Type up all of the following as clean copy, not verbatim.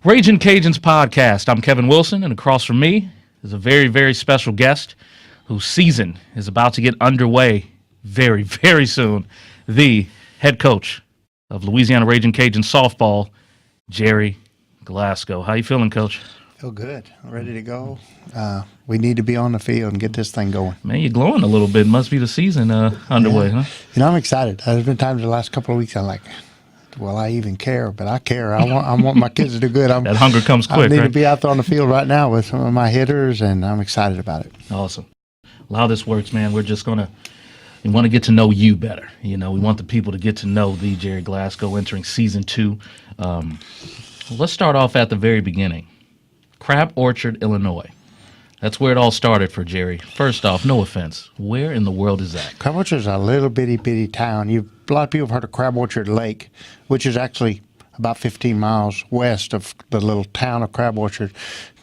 Ragin Cajuns podcast. I'm Kevin Wilson, and across from me is a very, very special guest whose season is about to get underway very, very soon. The head coach of Louisiana Ragin Cajuns softball, Gerry Glasco. How you feeling, Coach? Feel good. Ready to go. We need to be on the field and get this thing going. Man, you're glowing a little bit. Must be the season underway, huh? I'm excited. There's been times the last couple of weeks I'm like, well, I even care, but I care. I want my kids to do good. That hunger comes quick, I need right? to be out there on the field right now with some of my hitters, and I'm excited about it. Awesome. Well, how this works, man, we want to get to know you better. We want the people to get to know the Gerry Glasco entering season 2. Let's start off at the very beginning. Crab Orchard, Illinois. That's where it all started for Gerry. First off, no offense, where in the world is that? Crab Orchard is a little bitty town. A lot of people have heard of Crab Orchard Lake, which is actually about 15 miles west of the little town of Crab Orchard.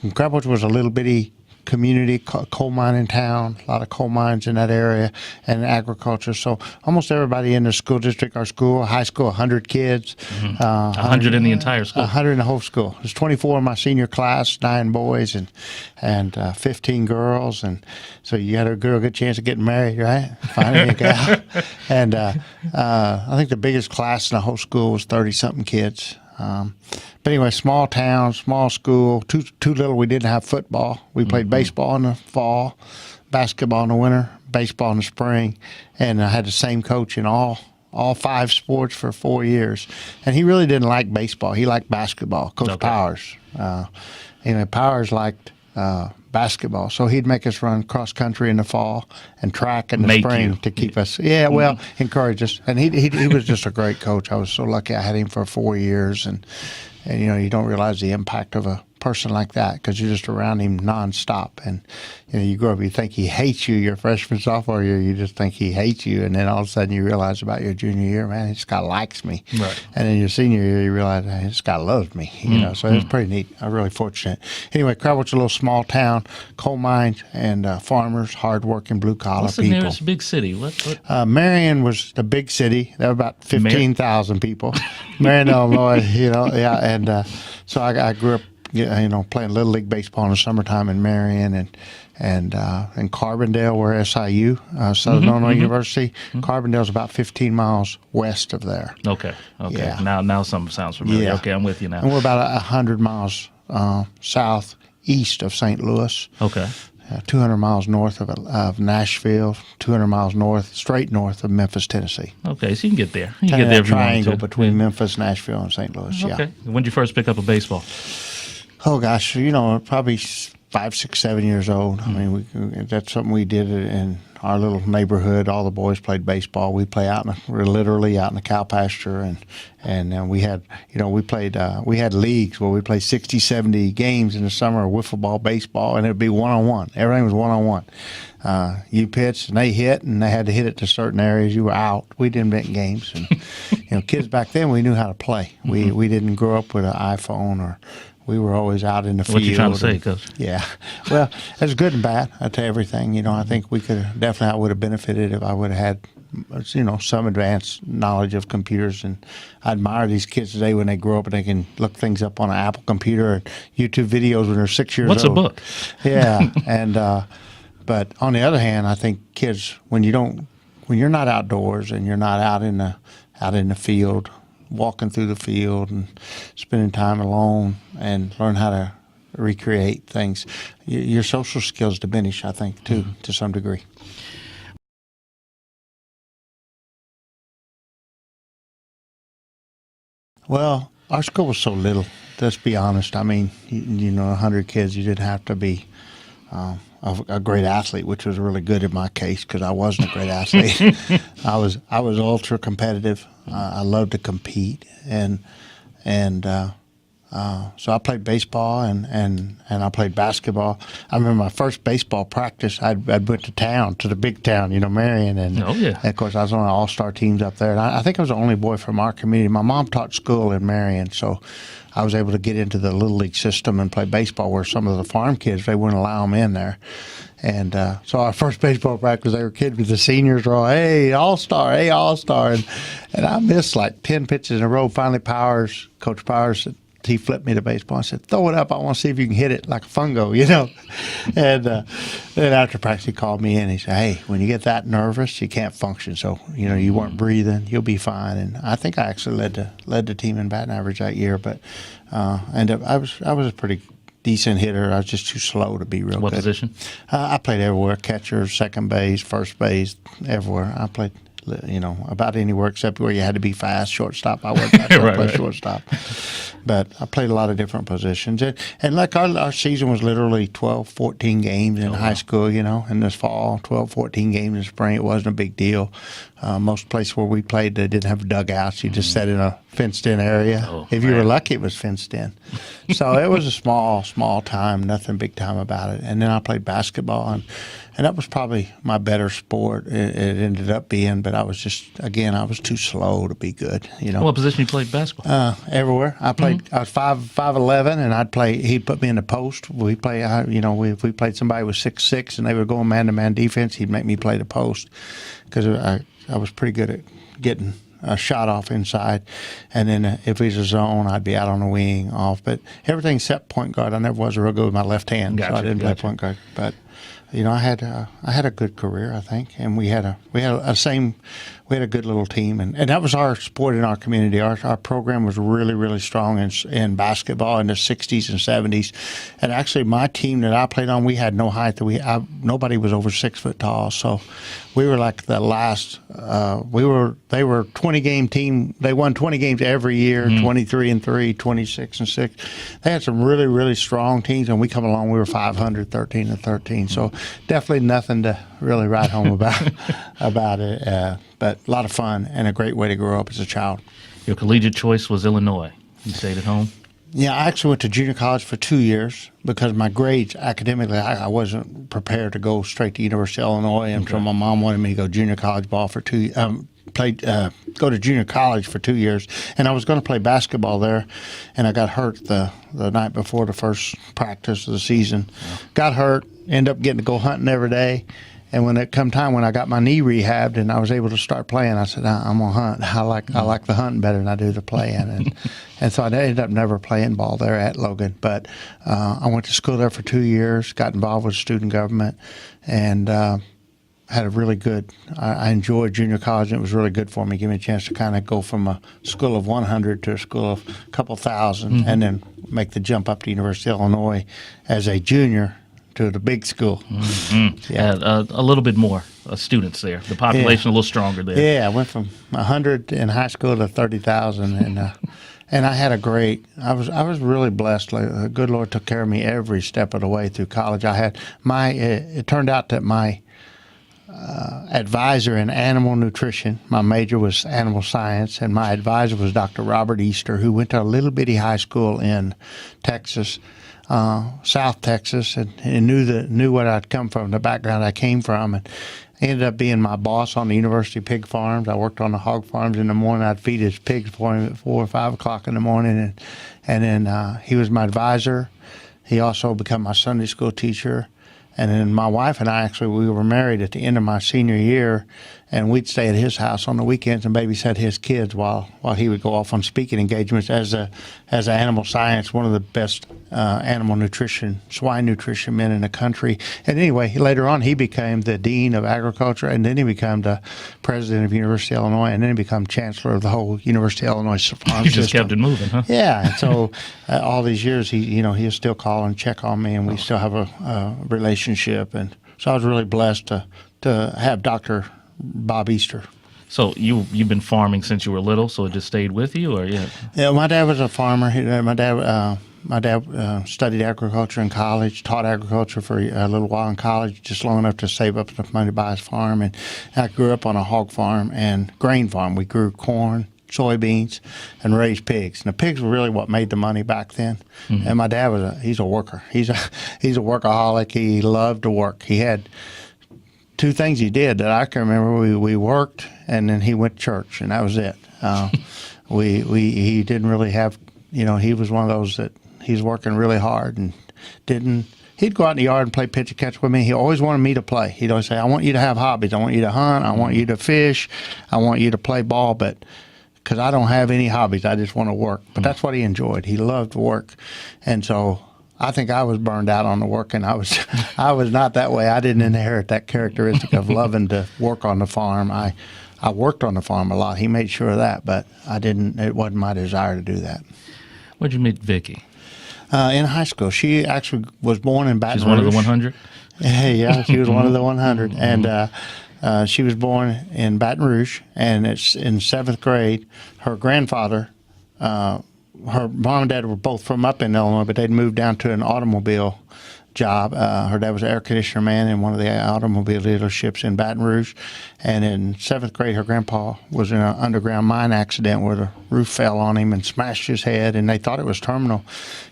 And Crab Orchard was a little bitty community, coal mining town, a lot of coal mines in that area, and agriculture. So almost everybody in the school district, our school, high school, 100 kids. 100 in the entire school? 100 in the whole school. There's 24 in my senior class, 9 boys and 15 girls. And so you had a good chance of getting married, right? Finding a gal. And I think the biggest class in the whole school was 30-something kids. But anyway, small town, small school, too little. We didn't have football. We played baseball in the fall, basketball in the winter, baseball in the spring, and I had the same coach in all 5 sports for 4 years. And he really didn't like baseball. He liked basketball, Coach Powers. Powers liked basketball, so he'd make us run cross country in the fall and track in the spring to keep us. Encourage us. And he was just a great coach. I was so lucky I had him for 4 years, and you don't realize the impact of a person like that because you're just around him nonstop. And you grow up, you think he hates you your freshman, sophomore year, you just think he hates you, and then all of a sudden you realize about your junior year, man, this guy likes me. Right. And then your senior year, you realize, hey, this guy loves me. So it's pretty neat. I'm really fortunate. Anyway, Carroll was a little small town, coal mines and farmers, hardworking, blue collar What's the people. nearest big city? Marion was the big city. There were about 15,000 people. Marion, Illinois. And so I grew up, playing Little League baseball in the summertime in Marion and in Carbondale, where SIU, Southern Illinois University. Carbondale's about 15 miles west of there. Okay. Yeah. Now something sounds familiar. Yeah. Okay, I'm with you now. And we're about 100 miles southeast of St. Louis. Okay. 200 miles north of Nashville, 200 miles straight north of Memphis, Tennessee. Okay, so you can get there. You can get there if you want triangle to. between Memphis, Nashville, and St. Louis. Okay. Yeah. When did you first pick up a baseball? Oh gosh, probably 5, 6, 7 years old. I mean, that's something we did in our little neighborhood. All the boys played baseball. We play we're literally out in the cow pasture, and we had, we played. We had leagues where we played 60, 70 games in the summer, wiffle ball, baseball, and it'd be 1-on-1. Everything was 1-on-1. You pitched and they hit, and they had to hit it to certain areas. You were out. We didn't invent games, and kids back then we knew how to play. We didn't grow up with an iPhone or. We were always out in the field. What you trying to say, Coach? Yeah. Well, it's good and bad to everything. I think we could I would have benefited if I would have had, some advanced knowledge of computers. And I admire these kids today when they grow up and they can look things up on an Apple computer or YouTube videos when they're 6 years old. What's a book? Yeah. And but on the other hand, I think kids, when you're not outdoors and you're not out in the field, walking through the field and spending time alone and learn how to recreate things, your social skills diminish, I think, too, to some degree. Well, our school was so little, let's be honest. I mean, 100 kids, you didn't have to be a great athlete, which was really good in my case because I wasn't a great athlete. I was ultra competitive. I loved to compete, and so I played baseball and I played basketball. I remember my first baseball practice. I went to town, to the big town, Marion, and of course I was on all-star teams up there. And I think I was the only boy from our community. My mom taught school in Marion, so I was able to get into the Little League system and play baseball where some of the farm kids, they wouldn't allow them in there. And so our first baseball practice, they were kids with the seniors were all, hey, all-star, hey, all-star. And I missed like 10 pitches in a row. Finally, Coach Powers he flipped me the baseball and said, "Throw it up. I want to see if you can hit it like a fungo," you know. And then after practice, he called me in. He said, "Hey, when you get that nervous, you can't function. So, you know, you weren't breathing. You'll be fine." And I think I actually led the team in batting average that year. But and I was a pretty decent hitter. I was just too slow to be real What good. position? I played everywhere: catcher, second base, first base, everywhere. I played, you know, about anywhere except where you had to be fast. Shortstop, I wasn't. I Right, play right. shortstop, but I played a lot of different positions. And like our season was literally 12, 14 games in high school. You know, in this fall, 12, 14 games in spring. It wasn't a big deal. Most places where we played, they didn't have dugouts. You just sat in a fenced-in area. Oh, if you were man. lucky, it was fenced in. So it was a small time, nothing big time about it. And then I played basketball, and that was probably my better sport. It ended up being, but I was just, again, I was too slow to be good. You know, What position you played basketball? everywhere. I played. I was 5'11", and I'd play. He'd put me in the post. We play. You know, if we played somebody with 6'6", and they were going man-to-man defense, he'd make me play the post because I was pretty good at getting a shot off inside, and then if he's a zone, I'd be out on the wing off. But everything except point guard, I never was real good with my left hand, so I didn't play point guard. But you know, I had a good career, I think, and we had a good little team, and that was our sport in our community. Our program was really strong in basketball in the 60s and 70s, and actually my team that I played on, we had no height. Nobody was over 6 foot tall, so we were like the last. They were 20-game team. They won 20 games every year, 23-3, 26-6. They had some really strong teams, and we come along. We were 500, 13-13. So definitely nothing to really write home about it. But a lot of fun and a great way to grow up as a child. Your collegiate choice was Illinois. You stayed at home? Yeah, I actually went to junior college for 2 years because my grades academically, I wasn't prepared to go straight to University of Illinois, and so my mom wanted me to go junior college ball for go to junior college for 2 years, and I was going to play basketball there, and I got hurt the night before the first practice of the season. Got hurt, ended up getting to go hunting every day. And when it come time when I got my knee rehabbed and I was able to start playing, I said, I'm gonna hunt. I like the hunting better than I do the playing, and so I ended up never playing ball there at Logan. But I went to school there for 2 years, got involved with student government, and had a really good. I enjoyed junior college, and it was really good for me. Give me a chance to kind of go from a school of 100 to a school of a couple thousand, and then make the jump up to University of Illinois as a junior to the big school. Yeah, a little bit more students there. The population a little stronger there. Yeah, I went from 100 in high school to 30,000, and I had a great. I was really blessed. Like, the good Lord took care of me every step of the way through college. I had it turned out that my advisor in animal nutrition, my major was animal science, and my advisor was Dr. Robert Easter, who went to a little bitty high school in Texas, South Texas, and knew what I'd come from, the background I came from, and ended up being my boss on the University Pig Farms. I worked on the hog farms in the morning. I'd feed his pigs for him at 4 or 5 o'clock in the morning, and then he was my advisor. He also became my Sunday school teacher. And then my wife and I we were married at the end of my senior year, and we'd stay at his house on the weekends and babysit his kids while he would go off on speaking engagements as an animal science, one of the best animal nutrition, swine nutrition men in the country. And anyway, later on he became the dean of agriculture, and then he became the president of University of Illinois, and then he became chancellor of the whole University of Illinois farm You system. just kept it moving, huh? Yeah, and so all these years, he'll still call and check on me, and we still have a relationship. And so I was really blessed to have Dr. Bob Easter. So you've been farming since you were little, so it just stayed with you, or yeah? Yeah, my dad was a farmer. My dad studied agriculture in college, taught agriculture for a little while in college, just long enough to save up enough money to buy his farm. And I grew up on a hog farm and grain farm. We grew corn, soybeans, and raised pigs. And the pigs were really what made the money back then. Mm-hmm. And my dad he's a worker. He's a workaholic. He loved to work. He had 2 things he did that I can remember. We worked, and then he went to church, and that was it. He didn't really have, he was one of those that he's working really hard and he'd go out in the yard and play pitch and catch with me. He always wanted me to play. He'd always say, I want you to have hobbies. I want you to hunt. I want you to fish. I want you to play ball. But because I don't have any hobbies. I just want to work. But that's what he enjoyed. He loved work, and so I think I was burned out on the work, and I was not that way. I didn't inherit that characteristic of loving to work on the farm. I worked on the farm a lot. He made sure of that, but I didn't. It wasn't my desire to do that. Where'd you meet Vicky? In high school, she actually was born in Baton Rouge. She's one of the 100? Yeah, she was one of the 100, and she was born in Baton Rouge, and it's in 7th grade. Her grandfather, her mom and dad were both from up in Illinois, but they'd moved down to an automobile job. Her dad was an air conditioner man in one of the automobile dealerships in Baton Rouge. And in 7th grade, her grandpa was in an underground mine accident where the roof fell on him and smashed his head, and they thought it was terminal.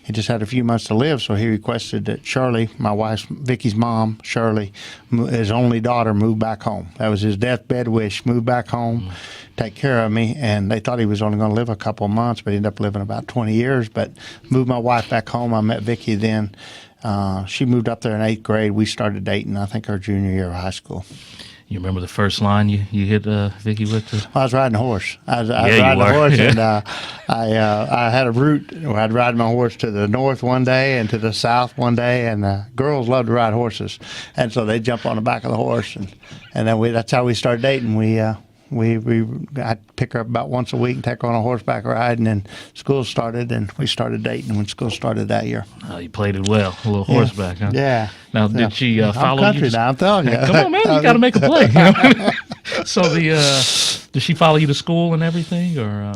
He just had a few months to live, so he requested that Shirley, my wife, Vicky's mom, Shirley, his only daughter, move back home. That was his deathbed wish, move back home, take care of me. And they thought he was only going to live a couple of months, but he ended up living about 20 years. But moved my wife back home. I met Vicky then. She moved up there in 8th grade. We started dating, I think, her junior year of high school. You remember the first line you hit Vicky with? I was riding a horse. I was Yeah, riding a horse, Yeah. and I had a route where I'd ride my horse to the north one day and to the south one day, and girls love to ride horses, and so they jump on the back of the horse, and then that's how we started dating. I'd pick her up about once a week and take her on a horseback ride, and then school started, and we started dating when school started that year. Oh, you played it well, a little horseback, huh? Yeah. Now, did she follow I'm country you? now, I'm telling you. Come on, man, you got to make a play. So did she follow you to school and everything, or?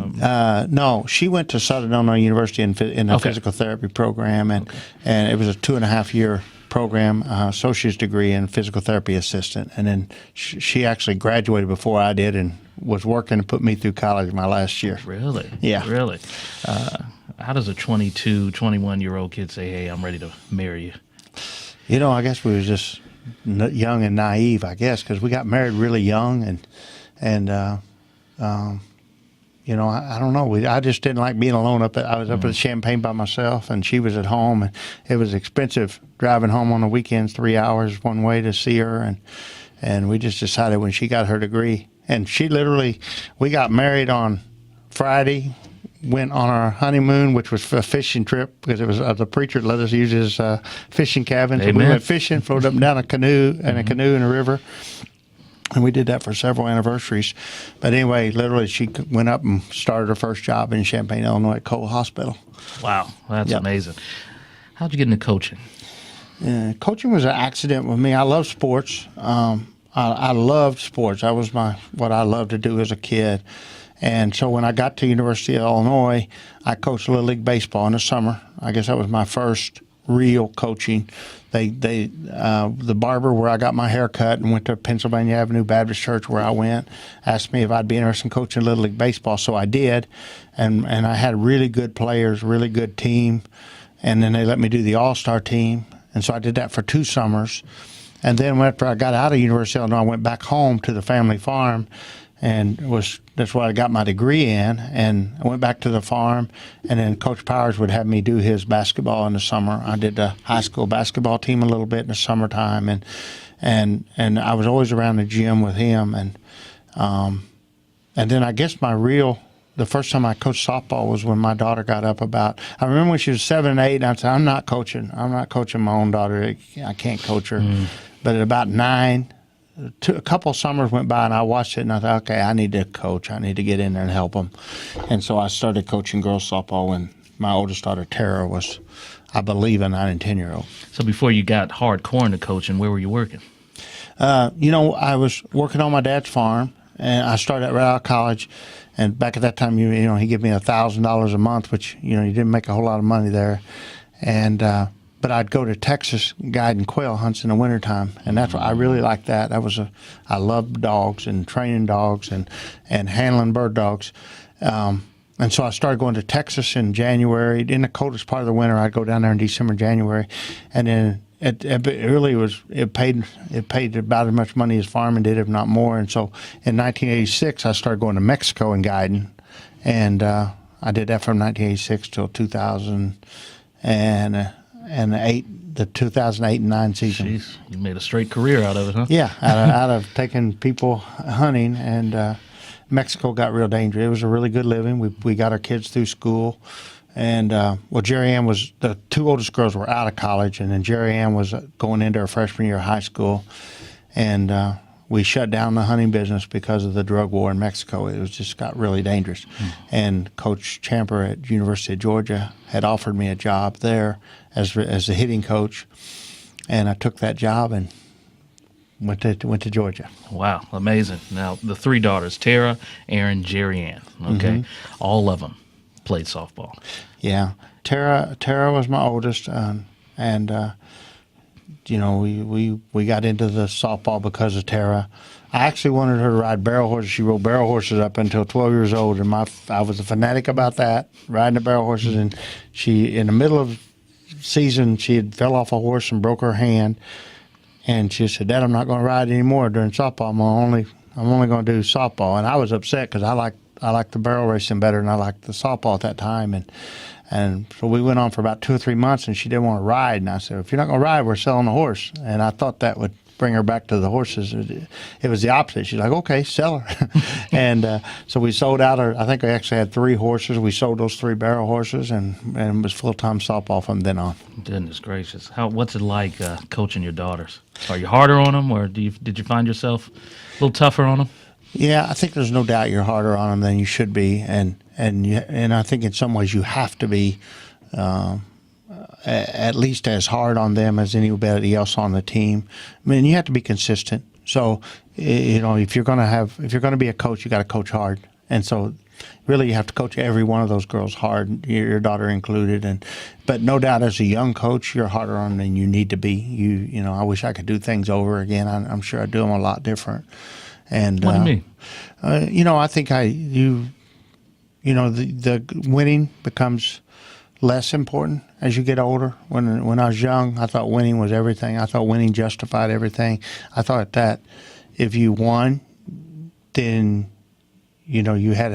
No, she went to Southern Illinois University in a physical therapy program, and it was a 2.5-year program, associate's degree in physical therapy assistant, and then she actually graduated before I did and was working to put me through college my last year. Really? Yeah. Really? How does a 22, 21-year-old kid say, hey, I'm ready to marry you? You know, I guess we was just young and naive, I guess, because we got married really young, and you know, I don't know. I just didn't like being alone I was up at Champaign by myself, and she was at home, and it was expensive driving home on the weekends, 3 hours one way to see her, and we just decided when she got her degree, and we got married on Friday, went on our honeymoon, which was a fishing trip because it was the preacher let us use his fishing cabin. So we went fishing, floated up and down a canoe in a river. And we did that for several anniversaries. But anyway, literally, she went up and started her first job in Champaign, Illinois at Cole Hospital. Wow, that's amazing. How'd you get into coaching? Coaching was an accident with me. I love sports. I loved sports. That was what I loved to do as a kid. And so when I got to University of Illinois, I coached Little League Baseball in the summer. I guess that was my first real coaching. The barber where I got my hair cut and went to Pennsylvania Avenue Baptist Church where I went, asked me if I'd be interested in coaching Little League Baseball, so I did, and I had really good players, really good team, and then they let me do the All-Star team, and so I did that for 2 summers, and then after I got out of University of Illinois, I went back home to the family farm, and that's what I got my degree in, and I went back to the farm, and then Coach Powers would have me do his basketball in the summer. I did the high school basketball team a little bit in the summertime, and I was always around the gym with him, and then I guess the first time I coached softball was when my daughter got up I remember when she was 7 and 8, and I said, I'm not coaching my own daughter. I can't coach her. But at about 9, a couple of summers went by, and I watched it, and I thought, okay, I need to coach. I need to get in there and help them. And so I started coaching girls softball when my oldest daughter, Tara, was, I believe, a 9 and 10-year-old. So before you got hardcore into coaching, where were you working? I was working on my dad's farm, and I started right out of college. And back at that time, he gave me $1,000 a month, which, you didn't make a whole lot of money there. And but I'd go to Texas guiding quail hunts in the wintertime, and that's what I really liked that. I loved dogs and training dogs and handling bird dogs. And so I started going to Texas in January. In the coldest part of the winter, I'd go down there in December, January, and then it paid about as much money as farming did, if not more. And so in 1986, I started going to Mexico and guiding, and I did that from 1986 till 2008, the 2008 and 9 season. Jeez, you made a straight career out of it, huh? Yeah, out of taking people hunting, and Mexico got real dangerous. It was a really good living. We got our kids through school. And, Jerry Ann was, the two oldest girls were out of college, and then Jerry Ann was going into her freshman year of high school. And we shut down the hunting business because of the drug war in Mexico. It was just got really dangerous. And Coach Champer at University of Georgia had offered me a job there as a hitting coach. And I took that job and went to Georgia. Wow, amazing. Now, the three daughters, Tara, Erin, Jerry Ann, okay? All of them played softball. Yeah. Tara was my oldest, and we got into the softball because of Tara. I actually wanted her to ride barrel horses. She rode barrel horses up until 12 years old, and I was a fanatic about that, riding the barrel horses. And she, in the middle of season, she had fell off a horse and broke her hand, and she said, "Dad, I'm not going to ride anymore during softball. I'm only going to do softball." And I was upset because I liked the barrel racing better than I liked the softball at that time. And so we went on for about 2 or 3 months, and she didn't want to ride. And I said, "If you're not going to ride, we're selling the horse." And I thought that would bring her back to the horses. It was the opposite. She's like, "Okay, sell her." And so we sold out her. I think I actually had 3 horses. We sold those 3 barrel horses, and it was full-time softball from then on. Goodness gracious. What's it like coaching your daughters? Are you harder on them, or did you find yourself a little tougher on them? Yeah, I think there's no doubt you're harder on them than you should be, and I think in some ways you have to be at least as hard on them as anybody else on the team. I mean, you have to be consistent. So, if you're going to be a coach, you got to coach hard, and so really you have to coach every one of those girls hard, your daughter included. But no doubt, as a young coach, you're harder on them than you need to be. I wish I could do things over again. I'm sure I'd do them a lot different. And what do you mean? I think the winning becomes less important as you get older. When I was young, I thought winning was everything. I thought winning justified everything. I thought that if you won, then you had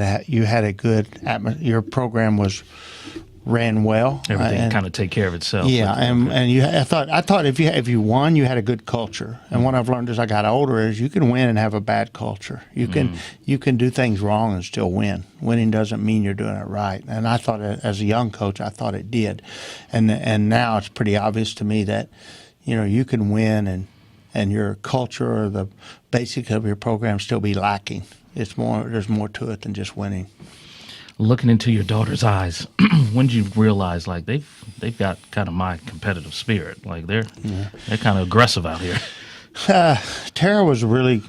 a good atmosphere. Your program ran well. Everything kind of take care of itself. Yeah, I thought if you won, you had a good culture. And what I've learned as I got older is you can win and have a bad culture. You can do things wrong and still win. Winning doesn't mean you're doing it right. And I thought, as a young coach, I thought it did. And now it's pretty obvious to me that you can win and your culture or the basics of your program still be lacking. There's more to it than just winning. Looking into your daughter's eyes, when did you realize like they've got kind of my competitive spirit? Like they're kind of aggressive out here. Tara was really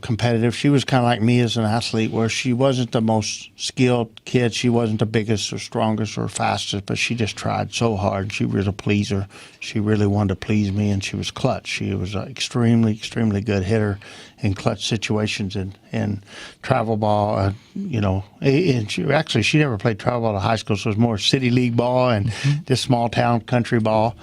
competitive. She was kind of like me as an athlete, where she wasn't the most skilled kid. She wasn't the biggest or strongest or fastest, but she just tried so hard. She was a pleaser. She really wanted to please me, and she was clutch. She was an extremely, extremely good hitter in clutch situations and travel ball. And she never played travel ball at high school, so it was more city league ball and just small town country ball.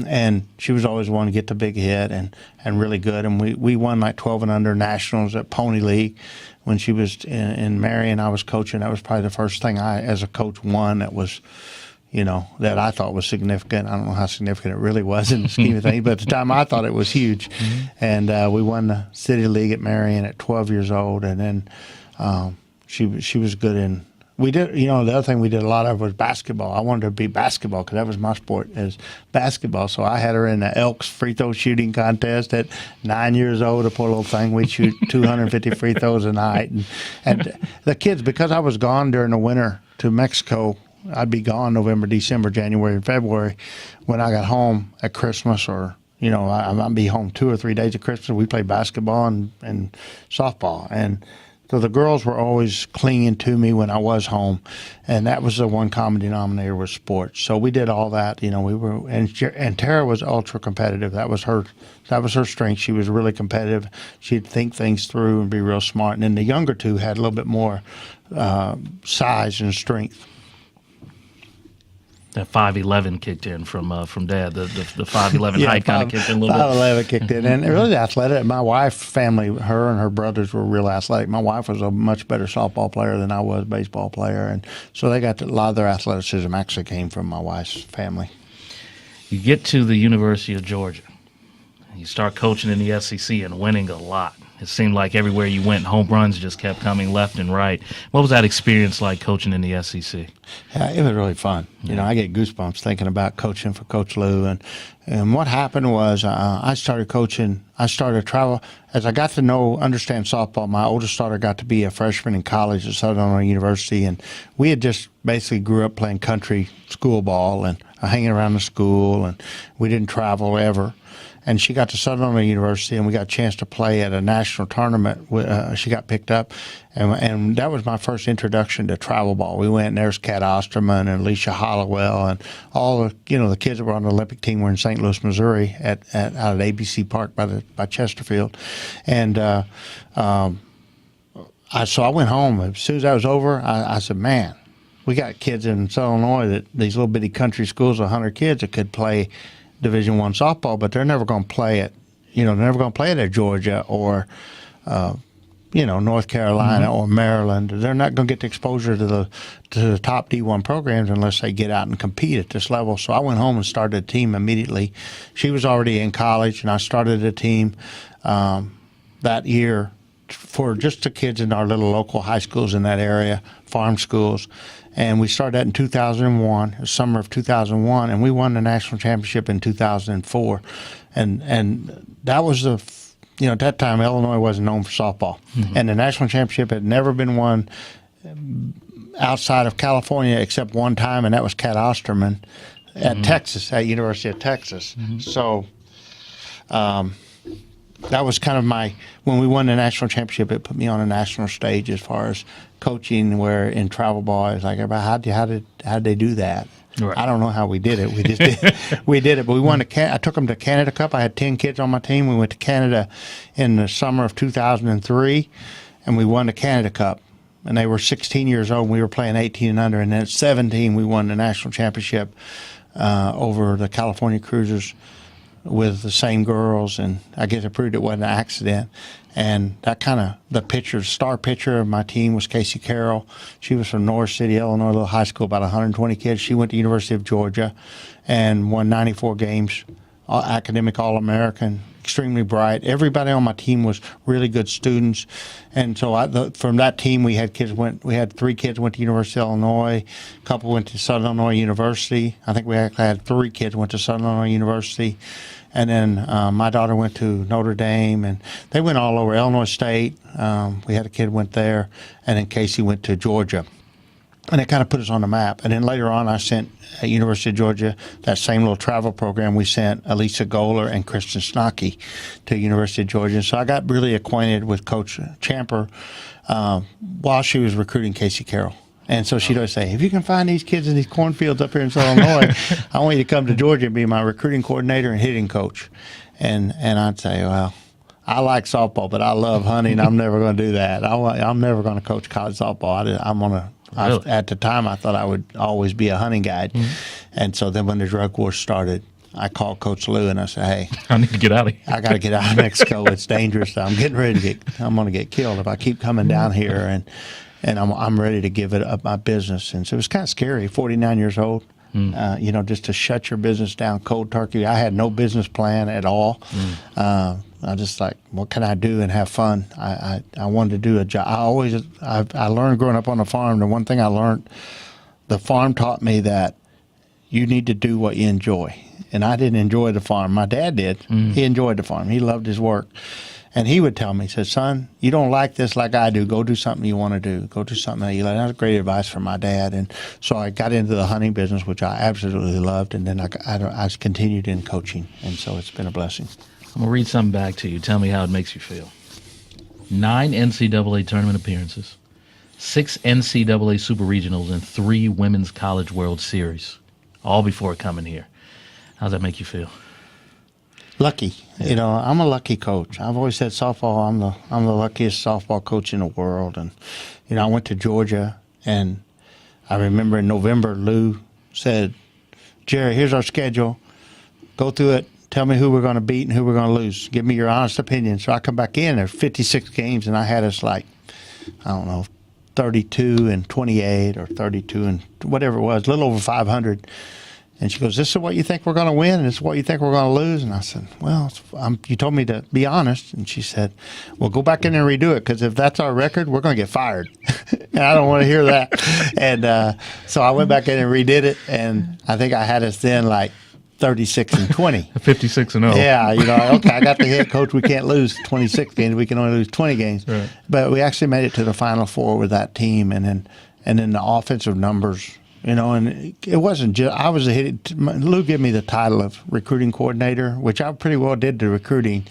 And she was always one to get the big hit and really good. And we won like 12 and under nationals at Pony League when she was in Marion. I was coaching. That was probably the first thing I, as a coach, won that was, that I thought was significant. I don't know how significant it really was in the scheme of things, but at the time I thought it was huge. And we won the City League at Marion at 12 years old. And then she was good in. We did, the other thing we did a lot of was basketball. I wanted her to be basketball because that was my sport, is basketball. So I had her in the Elks free throw shooting contest at 9 years old, a poor little thing. We'd shoot 250 free throws a night. And the kids, because I was gone during the winter to Mexico, I'd be gone November, December, January, and February. When I got home at Christmas or, I'd be home 2 or 3 days of Christmas, we played basketball and softball. And so the girls were always clinging to me when I was home, and that was the one common denominator was sports. So we did all that. And Tara was ultra competitive. That was her strength. She was really competitive. She'd think things through and be real smart. And then the younger two had a little bit more size and strength. That 5'11" kicked in from Dad. The 5'11" height kind of kicked in a little bit. 5'11" kicked in, and really athletic. My wife's family, her and her brothers were real athletic. My wife was a much better softball player than I was, baseball player, and so they got a lot of their athleticism actually came from my wife's family. You get to the University of Georgia. You start coaching in the SEC and winning a lot. It seemed like everywhere you went, home runs just kept coming left and right. What was that experience like coaching in the SEC? Yeah, it was really fun. You know, I get goosebumps thinking about coaching for Coach Lou. And what happened was I started coaching. I started travel. As I got to understand softball, my oldest daughter got to be a freshman in college at Southern Illinois University. And we had just basically grew up playing country school ball and hanging around the school. And we didn't travel ever. And she got to Southern Illinois University, and we got a chance to play at a national tournament. She got picked up, and that was my first introduction to travel ball. We went, and there's Kat Osterman and Alicia Hollowell, and all the kids that were on the Olympic team were in St. Louis, Missouri, out at ABC Park by Chesterfield, and so I went home. As soon as that was over, I said, man, we got kids in Southern Illinois that these little bitty country schools, 100 kids that could play Division I softball, but they're never going to play it. They're never going to play it at Georgia or, North Carolina or Maryland. They're not going to get the exposure to the top D1 programs unless they get out and compete at this level. So I went home and started a team immediately. She was already in college, and I started a team that year for just the kids in our little local high schools in that area, farm schools. And we started that in 2001, the summer of 2001, and we won the national championship in 2004. And that was at that time, Illinois wasn't known for softball. And the national championship had never been won outside of California except one time, and that was Kat Osterman at Texas, at University of Texas. So that was kind of when we won the national championship, it put me on a national stage as far as coaching, where in travel ball, I was like, how did they do that? Right. I don't know how we did it. We just we did it. But we won I took them to Canada Cup. I had 10 kids on my team. We went to Canada in the summer of 2003, and we won the Canada Cup. And they were 16 years old. And we were playing 18 and under. And then at 17, we won the national championship over the California Cruisers with the same girls, and I guess it proved it wasn't an accident. And that the star pitcher of my team was Casey Carroll. She was from North City, Illinois, a little high school, about 120 kids. She went to University of Georgia and won 94 games, academic All-American, extremely bright. Everybody on my team was really good students. And so from that team, we had 3 kids went to University of Illinois, a couple went to Southern Illinois University. I think we actually had 3 kids went to Southern Illinois University. And then my daughter went to Notre Dame, and they went all over. Illinois State, we had a kid went there, and then Casey went to Georgia. And it kind of put us on the map. And then later on, I sent at University of Georgia, that same little travel program, we sent Elisa Goler and Kristen Snockey to University of Georgia. And so I got really acquainted with Coach Champer while she was recruiting Casey Carroll. And so she'd always say, if you can find these kids in these cornfields up here in Southern Illinois, I want you to come to Georgia and be my recruiting coordinator and hitting coach. And I'd say, well, I like softball, but I love hunting. I'm never going to do that. I'm never going to coach college softball. Really? At the time, I thought I would always be a hunting guide. And so then when the drug war started, I called Coach Lou and I said, hey, I need to get out of here. I got to get out of Mexico. It's dangerous. I'm getting ready I'm going to get killed if I keep coming down here. And I'm ready to give it up my business. And so it was kind of scary, 49 years old, just to shut your business down cold turkey. I had no business plan at all. I just like, what can I do and have fun? I wanted to do a job. I learned growing up on the farm, the one thing I learned, the farm taught me that you need to do what you enjoy. And I didn't enjoy the farm. My dad did. He enjoyed the farm. He loved his work. And he would tell me, he said, son, you don't like this like I do. Go do something you want to do. Go do something that you like. That was great advice from my dad. And so I got into the hunting business, which I absolutely loved. And then I continued in coaching. And so it's been a blessing. I'm going to read something back to you. Tell me how it makes you feel. 9 NCAA tournament appearances, 6 NCAA Super Regionals, and 3 Women's College World Series, all before coming here. How does that make you feel? Lucky. Yeah. I'm a lucky coach. I've always said softball, I'm the luckiest softball coach in the world. And, I went to Georgia, and I remember in November, Lou said, Gerry, here's our schedule. Go through it. Tell me who we're going to beat and who we're going to lose. Give me your honest opinion. So I come back in. There's 56 games, and I had us 32 and 28 or 32 and whatever it was, a little over 500. And she goes, "This is what you think we're going to win, and this is what you think we're going to lose." And I said, "Well, you told me to be honest." And she said, "Well, go back in there and redo it, because if that's our record, we're going to get fired." And I don't want to hear that. And so I went back in and redid it, and I think I had us then like 36-20. 56-0. Yeah, okay, I got the head coach. We can't lose 26 games. We can only lose 20 games. Right. But we actually made it to the Final Four with that team, and then the offensive numbers. And it wasn't just, I was Lou gave me the title of recruiting coordinator, which I pretty well did the recruiting,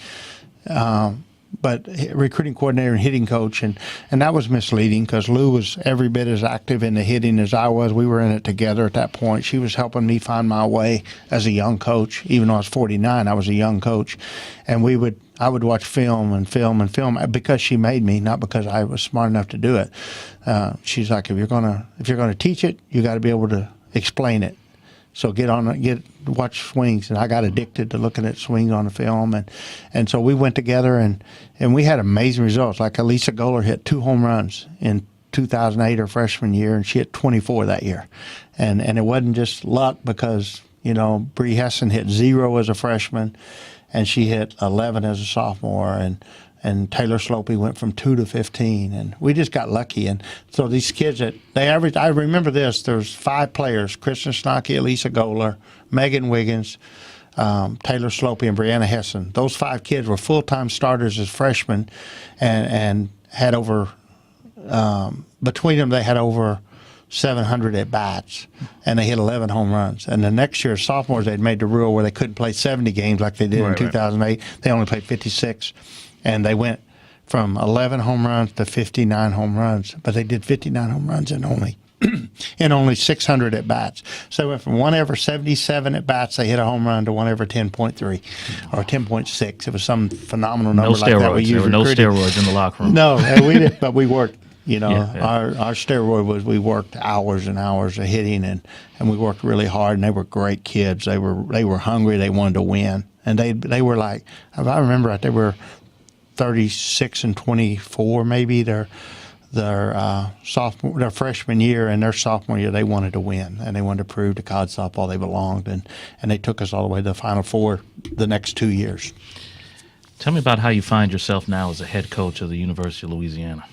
but recruiting coordinator and hitting coach. And that was misleading, because Lou was every bit as active in the hitting as I was. We were in it together at that point. She was helping me find my way as a young coach. Even though I was 49, I was a young coach. And I would watch film and film and film, because she made me, not because I was smart enough to do it. She's like, if you're gonna teach it, you got to be able to explain it. So watch swings, and I got addicted to looking at swings on the film, and so we went together and we had amazing results. Like Alyssa Dalton hit 2 home runs in 2008, her freshman year, and she hit 24 that year, and it wasn't just luck, because Bree Hessen hit 0 as a freshman, and she hit 11 as a sophomore, and Taylor Slopey went from 2 to 15, and we just got lucky. And so these kids I remember this, there's 5 players: Kristen Snocky, Alyssa Dalton, Megan Wiggins, Taylor Slopey, and Brianna Hessen. Those 5 kids were full-time starters as freshmen, and had over, between them, they had over 700 at-bats, and they hit 11 home runs. And the next year, sophomores, they'd made the rule where they couldn't play 70 games like they did in 2008. They only played 56. And they went from 11 home runs to 59 home runs, but they did 59 home runs in only 600 at bats. So they went from 1 every 77 at bats, they hit a home run, to 1 every 10.3 or 10.6. It was some phenomenal number like that. There were no steroids in the locker room. No, and we didn't, but we worked. Yeah. Our steroid was we worked hours and hours of hitting, and we worked really hard. And they were great kids. They were hungry. They wanted to win, and they were like, if I remember right, they were 36-24 maybe their freshman year, and their sophomore year they wanted to win, and they wanted to prove to college softball they belonged, and they took us all the way to the Final Four the next 2 years. Tell me about how you find yourself now as a head coach of the University of Louisiana.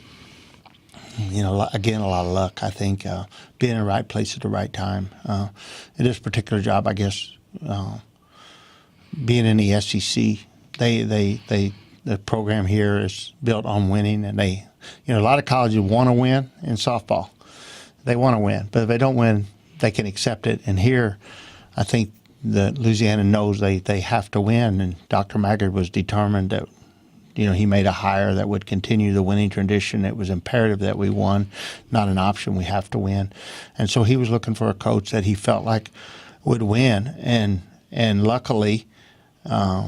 Again, a lot of luck. I think being in the right place at the right time. In this particular job, I guess, being in the SEC, the program here is built on winning, and a lot of colleges want to win in softball. They want to win, but if they don't win, they can accept it. And here, I think that Louisiana knows they have to win, and Dr. Maggard was determined that, he made a hire that would continue the winning tradition. It was imperative that we won, not an option. We have to win. And so he was looking for a coach that he felt like would win, and luckily,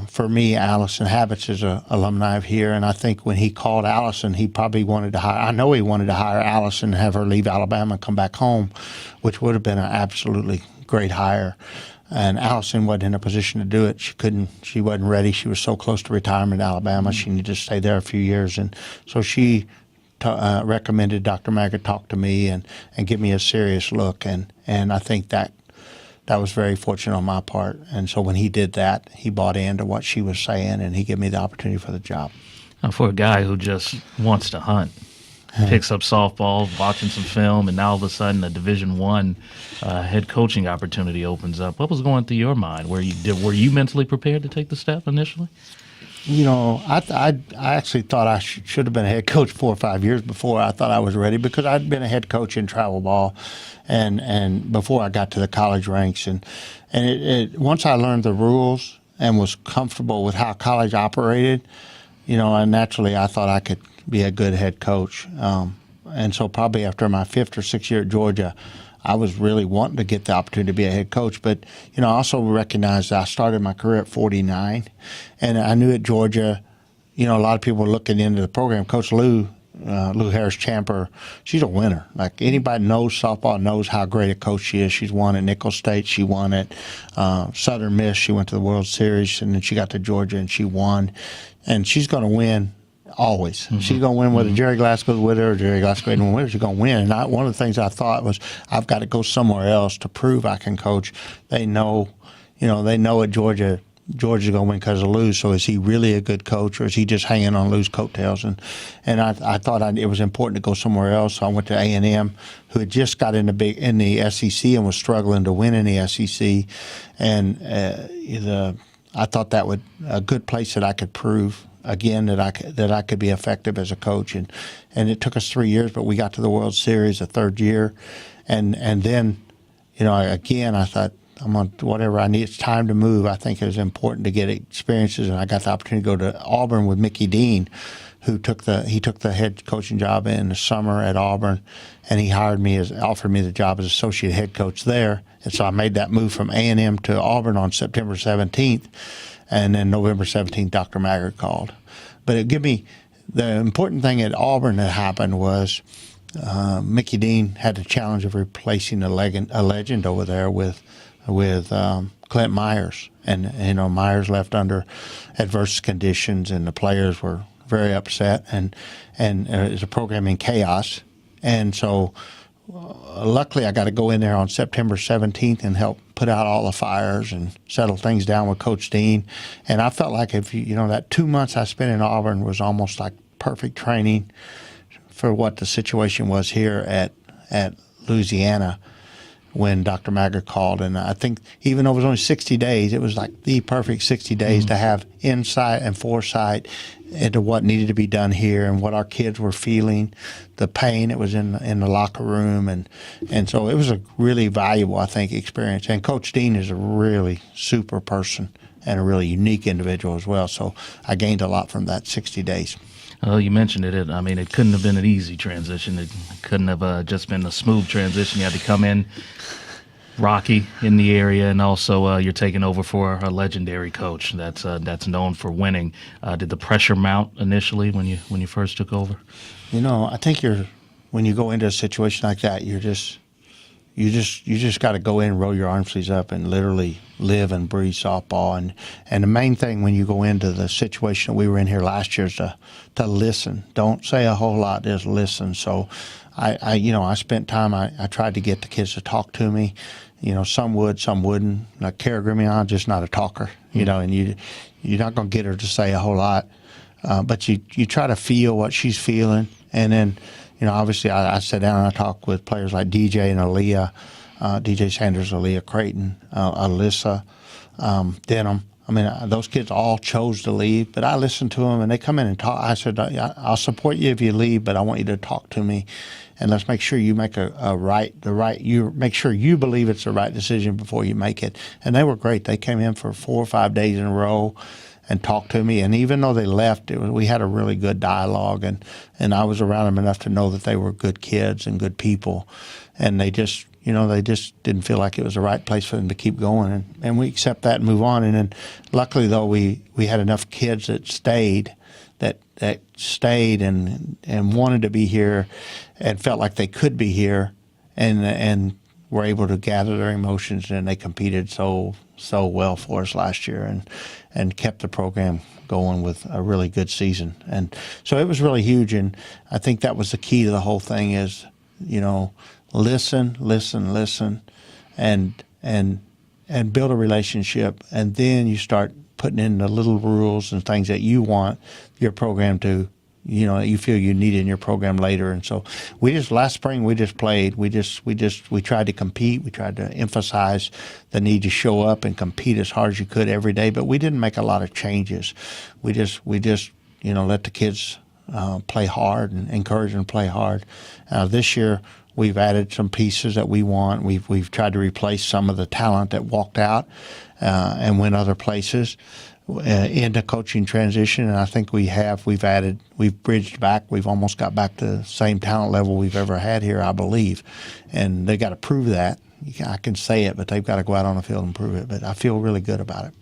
for me, Allison Habits is an alumni of here, and I think when he called Allison, he probably wanted to hire, I know he wanted to hire Allison and have her leave Alabama and come back home, which would have been an absolutely great hire. And Allison wasn't in a position to do it. She wasn't ready. She was so close to retirement in Alabama. She needed to stay there a few years. And so she recommended Dr. Maggard talk to me and give me a serious look. And I think that was very fortunate on my part. And so when he did that, he bought into what she was saying, and he gave me the opportunity for the job. Now, for a guy who just wants to hunt, picks up softball, watching some film, and now all of a sudden a Division I head coaching opportunity opens up. What was going through your mind? Were you mentally prepared to take the step initially? I actually thought I should have been a head coach 4 or 5 years before I thought I was ready, because I'd been a head coach in travel ball, and before I got to the college ranks, and once I learned the rules and was comfortable with how college operated, and naturally I thought I could be a good head coach, and so probably after my 5th or 6th year at Georgia, I was really wanting to get the opportunity to be a head coach. But, I also recognized that I started my career at 49, and I knew at Georgia, a lot of people were looking into the program. Coach Lou Harris-Champer, she's a winner. Like, anybody knows softball knows how great a coach she is. She's won at Nicholls State. She won at Southern Miss. She went to the World Series, and then she got to Georgia, and she won. And she's going to win Always. She's going to win whether Gerry Glasgo's with her or Gerry Glasco isn't with her. She's going to win. And one of the things I thought was I've got to go somewhere else to prove I can coach. They know, at Georgia's going to win because of Lou's. So is he really a good coach, or is he just hanging on Lou's coattails? And I thought it was important to go somewhere else. So I went to A&M, who had just got in the SEC and was struggling to win in the SEC. And I thought that would a good place that I could prove again that I could be effective as a coach, and it took us 3 years, but we got to the World Series the third year, and then again I thought I'm on whatever I need. It's time to move. I think it was important to get experiences, and I got the opportunity to go to Auburn with Mickey Dean, who took the head coaching job in the summer at Auburn, and he offered me the job as associate head coach there, and so I made that move from A&M to Auburn on September 17th. And then November 17th, Dr. Maggard called. But it gave me the important thing at Auburn that happened was Mickey Dean had the challenge of replacing a legend over there with Clint Myers. And Myers left under adverse conditions, and the players were very upset, and it was a program in chaos. And so luckily I got to go in there on September 17th and help put out all the fires and settle things down with Coach Dean. And I felt like that 2 months I spent in Auburn was almost like perfect training for what the situation was here at Louisiana when Dr. Maggard called. And I think even though it was only 60 days, it was like the perfect 60 days to have insight and foresight into what needed to be done here and what our kids were feeling, the pain that was in the locker room. And so it was a really valuable, I think, experience. And Coach Dean is a really super person and a really unique individual as well. So I gained a lot from that 60 days. Well, you mentioned it. It couldn't have been an easy transition. It couldn't have just been a smooth transition. You had to come in rocky in the area, and also you're taking over for a legendary coach that's known for winning. Did the pressure mount initially when you first took over? I think when you go into a situation like that, you just got to go in, roll your arm sleeves up, and literally live and breathe softball. And the main thing when you go into the situation that we were in here last year is to listen. Don't say a whole lot, just listen. So I spent time. I tried to get the kids to talk to me. Some would, some wouldn't. Like Kara Grimion, just not a talker. And you're not going to get her to say a whole lot, but you try to feel what she's feeling, and then. Obviously, I sat down and I talked with players like DJ and Aaliyah, DJ Sanders, Aaliyah Creighton, Alyssa, Denham. Those kids all chose to leave, but I listened to them, and they come in and talk. I said, I'll support you if you leave, but I want you to talk to me, and let's make sure you make you make sure you believe it's the right decision before you make it. And they were great. They came in for 4 or 5 days in a row and talked to me. And even though they left, we had a really good dialogue, and I was around them enough to know that they were good kids and good people. And they just didn't feel like it was the right place for them to keep going. And we accept that and move on. And then luckily, though, we had enough kids that stayed and wanted to be here and felt like they could be here and were able to gather their emotions, and they competed so well for us last year and kept the program going with a really good season. And so it was really huge, and I think that was the key to the whole thing is, listen, and build a relationship, and then you start putting in the little rules and things that you want your program to, you feel you need in your program later. And so last spring we just played. We tried to compete. We tried to emphasize the need to show up and compete as hard as you could every day, but we didn't make a lot of changes. We just let the kids play hard and encourage them to play hard. This year we've added some pieces that we want. We've tried to replace some of the talent that walked out and went other places in the coaching transition, and I think we've bridged back. We've almost got back to the same talent level we've ever had here, I believe, and they got to prove that. I can say it, but they've got to go out on the field and prove it. But I feel really good about it.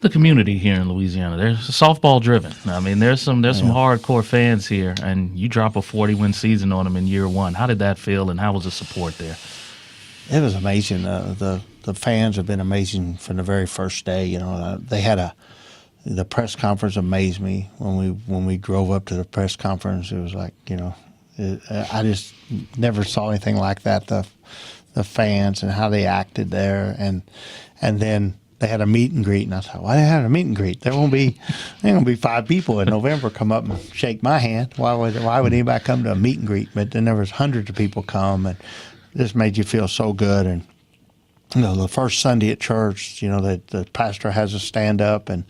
The community here in Louisiana, they're softball driven. There's some hardcore fans here, and you drop a 40-win season on them in year one. How did that feel, and how was the support there? It was amazing. The fans have been amazing from the very first day. They had the press conference amazed me. When we drove up to the press conference, it was like, I just never saw anything like that. The fans and how they acted there, and then they had a meet and greet, and I thought, why they had a meet and greet? There ain't gonna be 5 people in November come up and shake my hand. Why would anybody come to a meet and greet? But then there was hundreds of people come, and this made you feel so good. And the first Sunday at church, the pastor has us stand up and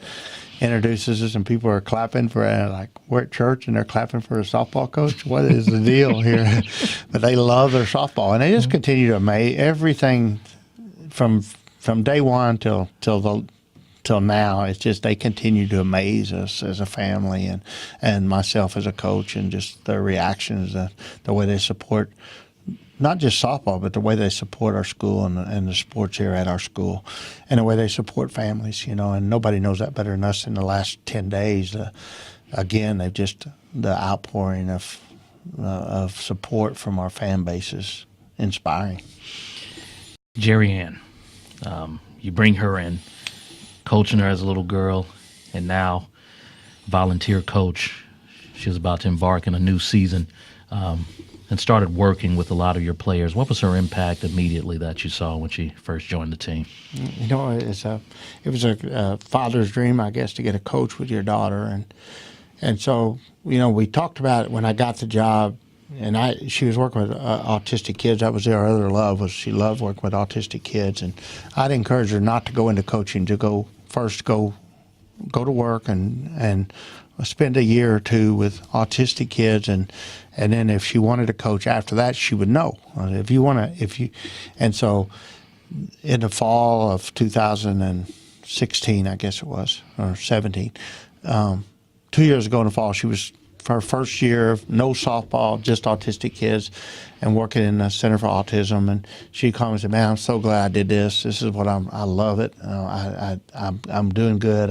introduces us, and people are clapping for like, we're at church and they're clapping for a softball coach. What is the deal here? But they love their softball, and they just continue to amaze everything from day one till now. It's just they continue to amaze us as a family and myself as a coach, and just their reactions, the way they support not just softball, but the way they support our school and the sports here at our school, and the way they support families, and nobody knows that better than us in the last 10 days. Again, they've just, the outpouring of support from our fan base is inspiring. Gerry Ann, you bring her in, coaching her as a little girl, and now volunteer coach. She was about to embark on a new season. And started working with a lot of your players. What was her impact immediately that you saw when she first joined the team? It was a father's dream, I guess, to get a coach with your daughter, and so we talked about it when I got the job. And she was working with autistic kids. That was her other love, was she loved working with autistic kids, and I'd encourage her not to go into coaching, to go to work and spend a year or two with autistic kids, and then if she wanted to coach after that, she would know. And so in the fall of 2016, I guess it was, or 17, 2 years ago in the fall, she was, for her first year, no softball, just autistic kids, and working in the Center for Autism. And she called me and said, "Man, I'm so glad I did this. This is what I love it. I'm doing good.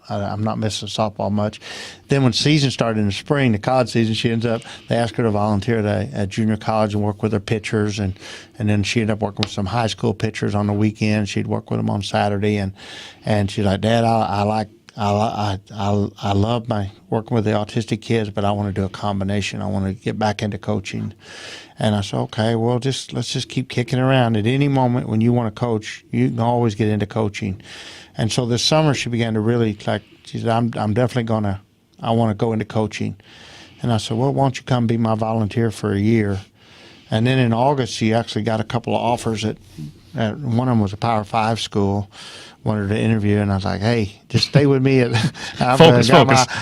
I'm not missing softball much." Then when season started in the spring, the college season, they asked her to volunteer at junior college and work with their pitchers, and then she ended up working with some high school pitchers on the weekend. She'd work with them on Saturday, and she's like, "Dad, I love my working with the autistic kids, but I want to do a combination. I want to get back into coaching." And I said, "Okay, well, let's just keep kicking around. At any moment when you want to coach, you can always get into coaching." And so this summer she began to really, she said, I'm definitely I want to go into coaching. And I said, "Well, why don't you come be my volunteer for a year?" And then in August, she actually got a couple of offers at one of them was a Power 5 school, wanted to interview, and I was like, "Hey, just stay with me." Focus.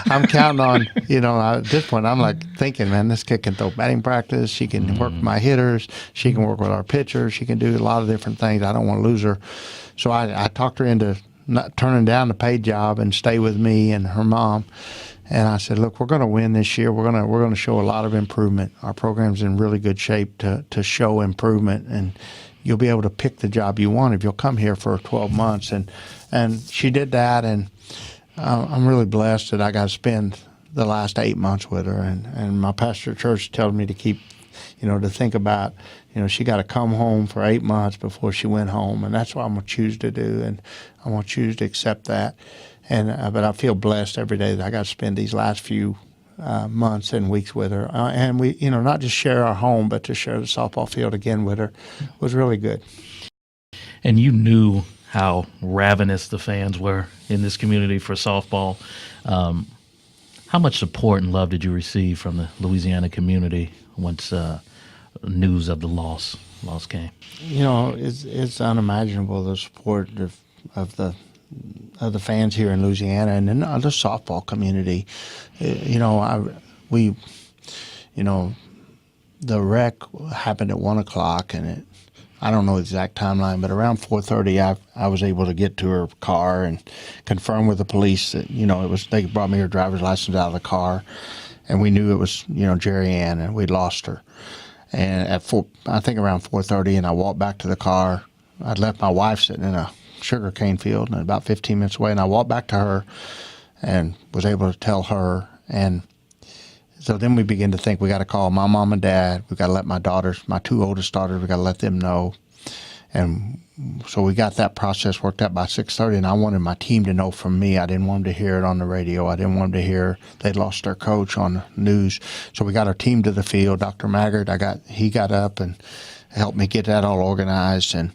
I'm counting on, at this point, I'm like thinking, man, this kid can throw batting practice. She can work with my hitters. She can work with our pitchers. She can do a lot of different things. I don't want to lose her. So I talked her into not turning down the paid job and stay with me and her mom. And I said, "Look, we're going to win this year. We're going to show a lot of improvement. Our program's in really good shape to show improvement, and you'll be able to pick the job you want if you'll come here for 12 months." And she did that, and I'm really blessed that I got to spend the last 8 months with her. And my pastor at church tells me to keep, to think about, she got to come home for 8 months before she went home, and that's what I'm going to choose to do, and I'm going to choose to accept that. And but I feel blessed every day that I got to spend these last few months and weeks with her, and we, not just share our home, but to share the softball field again with her was really good. And you knew how ravenous the fans were in this community for softball. How much support and love did you receive from the Louisiana community once news of the loss came? It's unimaginable, the support of the fans here in Louisiana, and then the softball community. The wreck happened at 1 o'clock, and I don't know the exact timeline, but around 4:30, I was able to get to her car and confirm with the police that they brought me her driver's license out of the car, and we knew it was Gerry Ann, and we'd lost her. And I think around 4:30, and I walked back to the car. I'd left my wife sitting in a sugarcane field and about 15 minutes away, and I walked back to her and was able to tell her. And so then we began to think, we got to call my mom and dad. We got to let my 2 oldest daughters, we got to let them know. and so we got that process worked out by 6:30, and I wanted my team to know from me. I didn't want them to hear it on the radio. I didn't want them to hear they'd lost their coach on the news. So we got our team to the field. Dr. Maggard, he got up and helped me get that all organized, and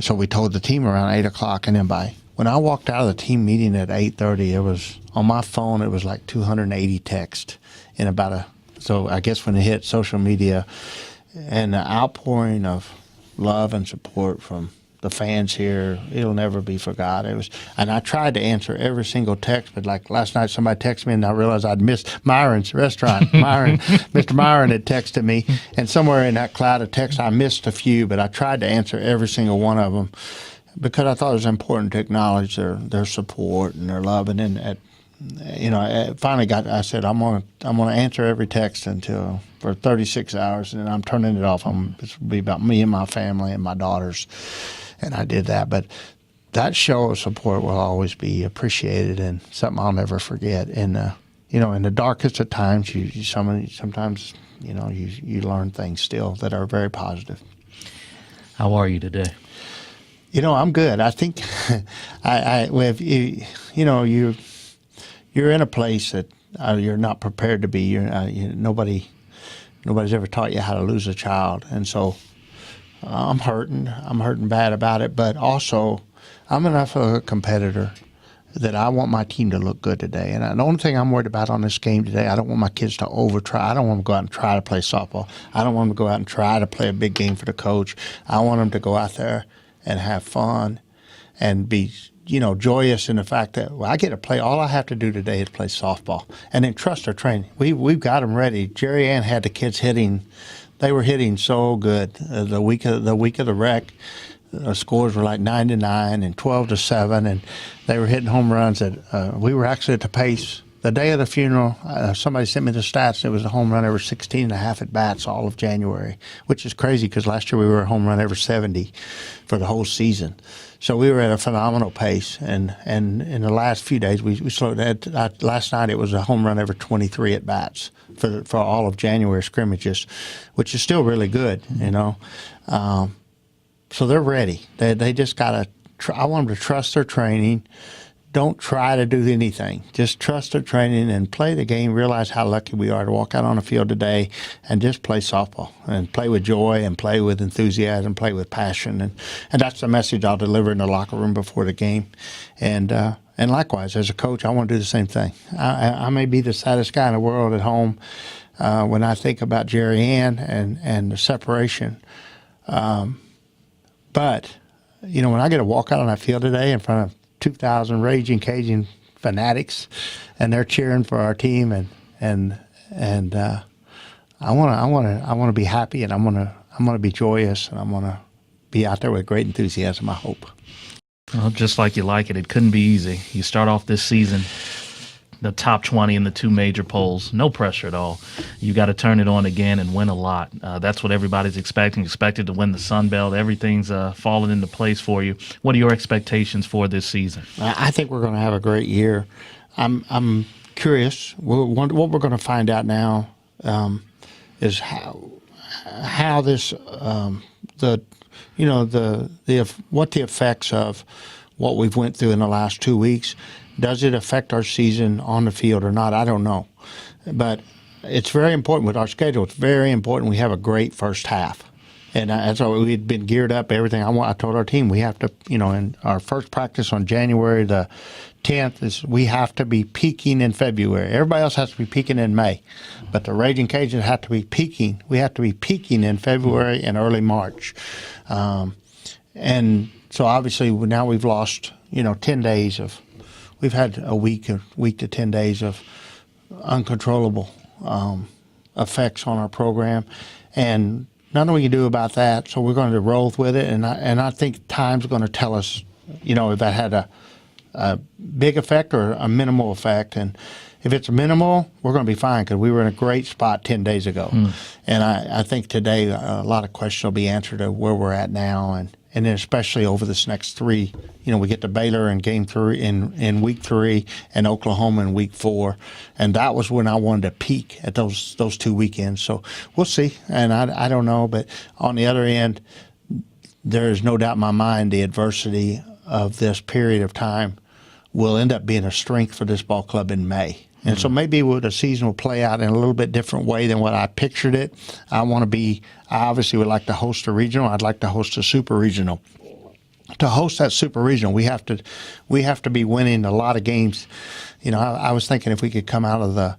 so we told the team around 8 o'clock, and then when I walked out of the team meeting at 8:30, it was on my phone. It was like 280 texts in so I guess when it hit social media, and the outpouring of love and support from the fans here, it'll never be forgot. And I tried to answer every single text, but like last night somebody texted me and I realized I'd missed Myron's restaurant. Mr. Myron had texted me, and somewhere in that cloud of text I missed a few, but I tried to answer every single one of them because I thought it was important to acknowledge their support and their love. And then I finally I said, I'm gonna answer every text for 36 hours, and then I'm turning it off. This will be about me and my family and my daughters, and I did that. But that show of support will always be appreciated and something I'll never forget. And in the darkest of times, sometimes you learn things still that are very positive. How are you today? I'm good. I think you're in a place that you're not prepared to be. Nobody's ever taught you how to lose a child, and so I'm hurting. I'm hurting bad about it, but also I'm enough of a competitor that I want my team to look good today. And the only thing I'm worried about on this game today, I don't want my kids to over-try. I don't want them to go out and try to play softball. I don't want them to go out and try to play a big game for the coach. I want them to go out there and have fun and be joyous in the fact that I get to play. All I have to do today is play softball, and then trust our training. We've got them ready. Jerry Ann had the kids hitting; they were hitting so good. The week of the rec, scores were like 9-9 and 12-7, and they were hitting home runs. We were actually at the pace. The day of the funeral, somebody sent me the stats. It was a home run every 16 and a half at bats all of January, which is crazy because last year we were a home run every 70 for the whole season. So we were at a phenomenal pace, and in the last few days we slowed that. Last night it was a home run every 23 at bats for all of January scrimmages, which is still really good, So they're ready. They just got to. I want them to trust their training. Don't try to do anything. Just trust their training and play the game. Realize how lucky we are to walk out on the field today and just play softball and play with joy and play with enthusiasm, play with passion. And that's the message I'll deliver in the locker room before the game. And likewise, as a coach, I want to do the same thing. I may be the saddest guy in the world at home when I think about Jerry Ann and the separation. But, when I get to walk out on that field today in front of 2,000 Ragin Cajun fanatics, and they're cheering for our team, and I want to be happy, and I want to be joyous, and I want to be out there with great enthusiasm. I hope. Well, just like you like it, it couldn't be easy. You start off this season, the top 20 in the two major polls, no pressure at all. You got to turn it on again and win a lot. That's what everybody's expected to win the Sun Belt. Everything's falling into place for you. What are your expectations for this season? I think we're going to have a great year. I'm curious. What we're going to find out now is how this what the effects of what we've went through in the last 2 weeks. Does it affect our season on the field or not? I don't know. But it's very important with our schedule. It's very important we have a great first half. And that's why we'd been geared up, everything. I told our team we have to, in our first practice on January the 10th, we have to be peaking in February. Everybody else has to be peaking in May. But the Ragin Cajuns have to be peaking. We have to be peaking in February and early March. And so obviously now we've lost, 10 days of. We've had a week to 10 days of uncontrollable effects on our program, and nothing we can do about that. So we're going to roll with it, and I think time's going to tell us, if that had a big effect or a minimal effect. And if it's minimal, we're going to be fine because we were in a great spot 10 days ago. And I think today a lot of questions will be answered of where we're at now, and then especially over this next three. We get to Baylor in game 3 in week 3 and Oklahoma in week 4, and that was when I wanted to peak at those 2 weekends. So we'll see, and I don't know, but on the other end, there is no doubt in my mind the adversity of this period of time will end up being a strength for this ball club in May. And so maybe the season will play out in a little bit different way than what I pictured it. I obviously would like to host a regional. I'd like to host a super regional. To host that super regional, we have to be winning a lot of games. You know, I was thinking if we could come out of the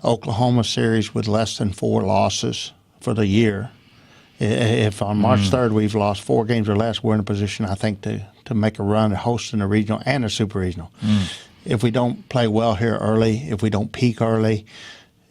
Oklahoma series with less than 4 losses for the year, if on March 3rd we've lost 4 games or less, we're in a position, I think, to make a run at hosting a regional and a super regional. If we don't play well here early, if we don't peak early,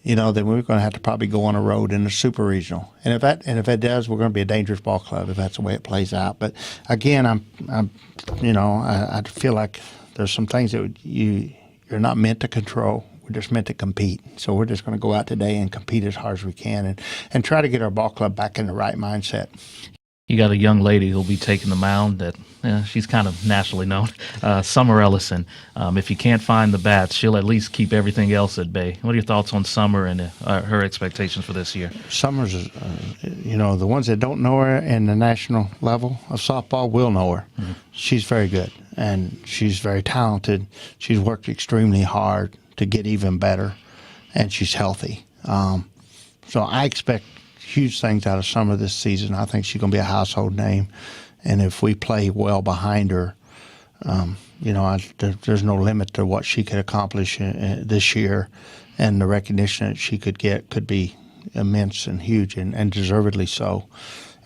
you know, then we're going to have to probably go on a road in the super regional. And if that does, we're going to be a dangerous ball club if that's the way it plays out. But again, I feel like there's some things that you're not meant to control. We're just meant to compete. So we're just going to go out today and compete as hard as we can and try to get our ball club back in the right mindset. You got a young lady who'll be taking the mound that she's kind of nationally known, Summer Ellison. If you can't find the bats, she'll at least keep everything else at bay. What are your thoughts on Summer and her expectations for this year? Summer's, the ones that don't know her in the national level of softball will know her. Mm-hmm. She's very good, and she's very talented. She's worked extremely hard to get even better, and she's healthy. So I expect huge things out of Summer this season. I think she's going to be a household name, and if we play well behind her, there's no limit to what she could accomplish this year, and the recognition that she could get could be immense and huge, and deservedly so.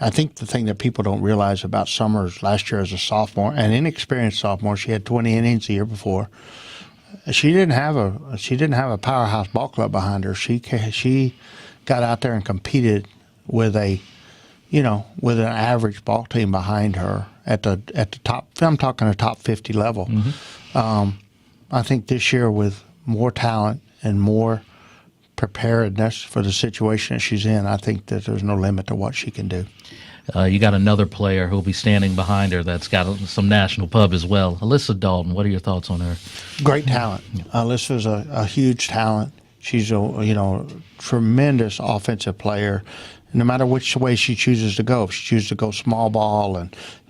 I think the thing that people don't realize about Summer's last year as a sophomore, an inexperienced sophomore, she had 20 innings the year before. She didn't have a powerhouse ball club behind her. She got out there and competed with an average ball team behind her at the top. I'm talking the top 50 level. Mm-hmm. I think this year with more talent and more preparedness for the situation that she's in, I think that there's no limit to what she can do. You got another player who'll be standing behind her that's got some national pub as well. Alyssa Dalton, what are your thoughts on her? Great talent. Alyssa's a huge talent. She's a tremendous offensive player. No matter which way she chooses to go, if she chooses to go small ball,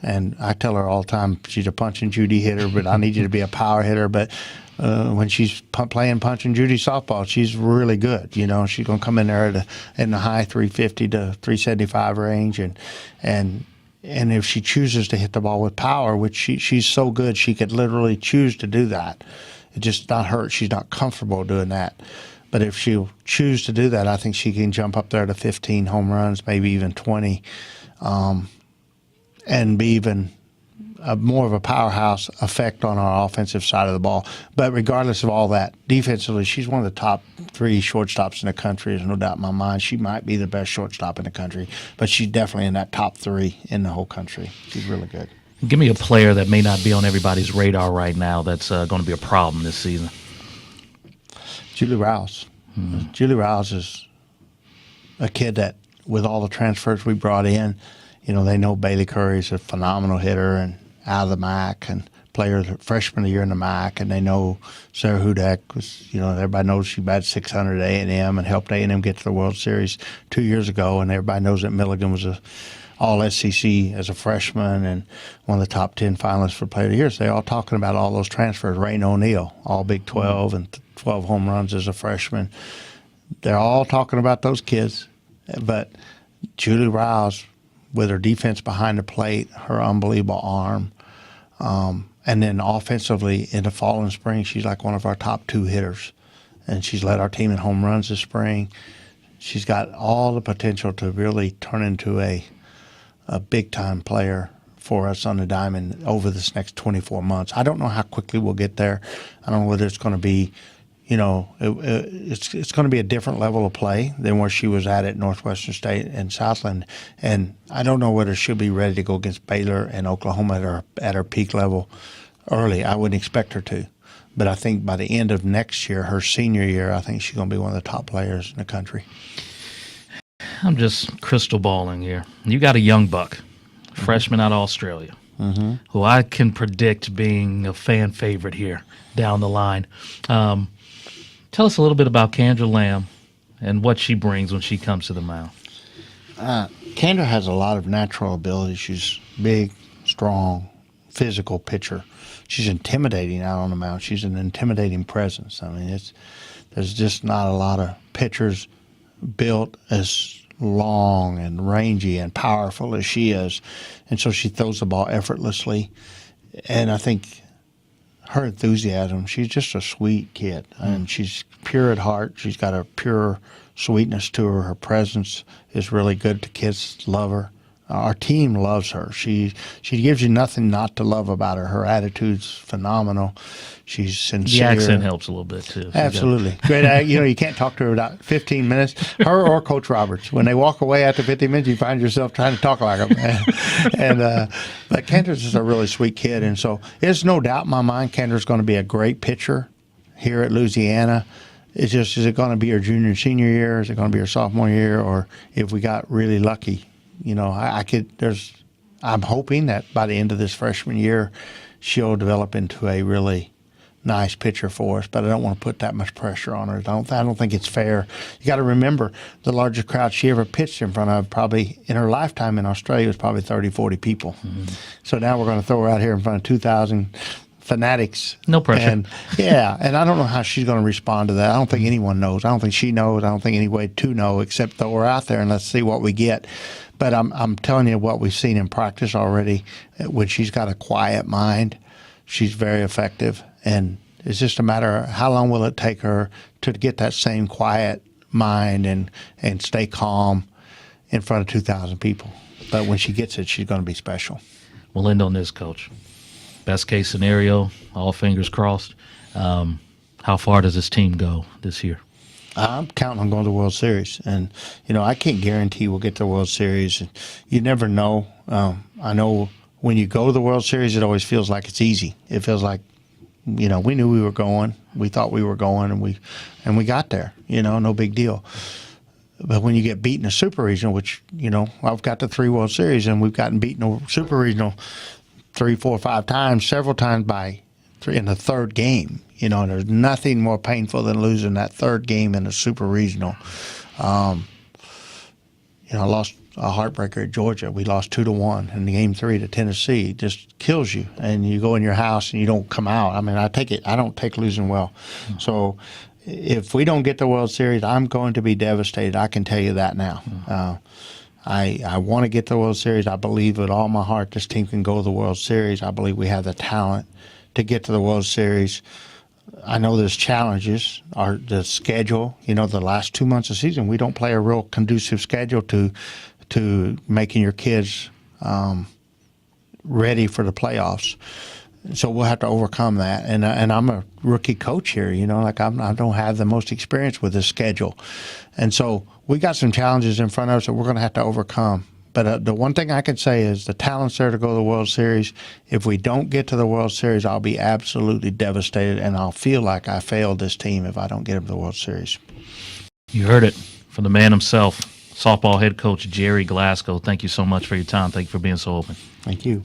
and I tell her all the time she's a punch and Judy hitter, but I need you to be a power hitter. But when she's playing punch and Judy softball, she's really good. You know, she's gonna come in there in the high 350 to 375 range, and if she chooses to hit the ball with power, which she's so good, she could literally choose to do that. It's just not her. She's not comfortable doing that. But if she'll choose to do that, I think she can jump up there to 15 home runs, maybe even 20, and be even more of a powerhouse effect on our offensive side of the ball. But regardless of all that, defensively, she's one of the top 3 shortstops in the country. There's no doubt in my mind. She might be the best shortstop in the country, but she's definitely in that top 3 in the whole country. She's really good. Give me a player that may not be on everybody's radar right now that's going to be a problem this season. Julie Rouse. Mm-hmm. Julie Rouse is a kid that, with all the transfers we brought in, they know Bailey Curry's a phenomenal hitter and out of the MAC and freshman of the year in the MAC, and they know Sarah Hudak was, everybody knows she batted 600 at A&M and helped A&M get to the World Series 2 years ago, and everybody knows that Milligan was a All-SEC as a freshman and one of the top 10 finalists for Player of the Year. So they're all talking about all those transfers. Rain O'Neal, all Big 12 and 12 home runs as a freshman. They're all talking about those kids. But Julie Rouse, with her defense behind the plate, her unbelievable arm, and then offensively in the fall and spring, she's like one of our top 2 hitters. And she's led our team in home runs this spring. She's got all the potential to really turn into a big-time player for us on the diamond over this next 24 months. I don't know how quickly we'll get there. I don't know whether it's going to be, it's going to be a different level of play than where she was at Northwestern State and Southland. And I don't know whether she'll be ready to go against Baylor and Oklahoma at her peak level early. I wouldn't expect her to. But I think by the end of next year, her senior year, I think she's going to be one of the top players in the country. I'm just crystal balling here. You got a young buck, freshman out of Australia, who I can predict being a fan favorite here down the line. Tell us a little bit about Kendra Lamb and what she brings when she comes to the mound. Kendra has a lot of natural ability. She's big, strong, physical pitcher. She's intimidating out on the mound. She's an intimidating presence. I mean, there's just not a lot of pitchers built as long and rangy and powerful as she is. And so she throws the ball effortlessly. And I think her enthusiasm, she's just a sweet kid. And she's pure at heart. She's got a pure sweetness to her. Her presence is really good. The kids love her. Our team loves her. She gives you nothing not to love about her. Her attitude's phenomenal. She's sincere. The accent helps a little bit too. Absolutely. Great. You can't talk to her without 15 minutes. Her or Coach Roberts. When they walk away after 15 minutes, you find yourself trying to talk like them. But Kendra's is a really sweet kid. And so there's no doubt in my mind Kendra's going to be a great pitcher here at Louisiana. It's just, is it going to be her junior and senior year? Is it going to be her sophomore year? Or if we got really lucky, I'm hoping that by the end of this freshman year, she'll develop into a really nice pitcher for us, but I don't want to put that much pressure on her. I don't think it's fair. You got to remember, the largest crowd she ever pitched in front of, probably in her lifetime in Australia, was probably 30, 40 people. Mm-hmm. So now we're going to throw her out here in front of 2,000 fanatics. No pressure. And and I don't know how she's going to respond to that. I don't think anyone knows. I don't think she knows. I don't think any way to know, except throw her out there and let's see what we get. But I'm telling you what we've seen in practice already. When she's got a quiet mind, she's very effective. And it's just a matter of how long will it take her to get that same quiet mind and stay calm in front of 2,000 people. But when she gets it, she's going to be special. We'll end on this, Coach. Best case scenario, all fingers crossed. How far does this team go this year? I'm counting on going to the World Series. And, I can't guarantee we'll get to the World Series. You never know. I know when you go to the World Series, it always feels like it's easy. It feels like, we knew we were going. We thought we were going, and we got there. No big deal. But when you get beaten in a Super Regional, which, I've got to 3 World Series, and we've gotten beaten in a Super Regional 3, 4, 5 times, several times in the third game. There's nothing more painful than losing that third game in a Super Regional. I lost a heartbreaker at Georgia. We lost 2-1 in Game 3 to Tennessee. It just kills you, and you go in your house and you don't come out. I mean, I don't take losing well. Mm-hmm. So if we don't get the World Series, I'm going to be devastated. I can tell you that now. Mm-hmm. I want to get the World Series. I believe with all my heart this team can go to the World Series. I believe we have the talent to get to the World Series. I know there's challenges. The schedule, the last 2 months of the season, we don't play a real conducive schedule to making your kids ready for the playoffs. So we'll have to overcome that. And I'm a rookie coach here, I don't have the most experience with this schedule. And so we got some challenges in front of us that we're going to have to overcome. But the one thing I can say is the talent's there to go to the World Series. If we don't get to the World Series, I'll be absolutely devastated, and I'll feel like I failed this team if I don't get them to the World Series. You heard it from the man himself, softball head coach Gerry Glasco. Thank you so much for your time. Thank you for being so open. Thank you.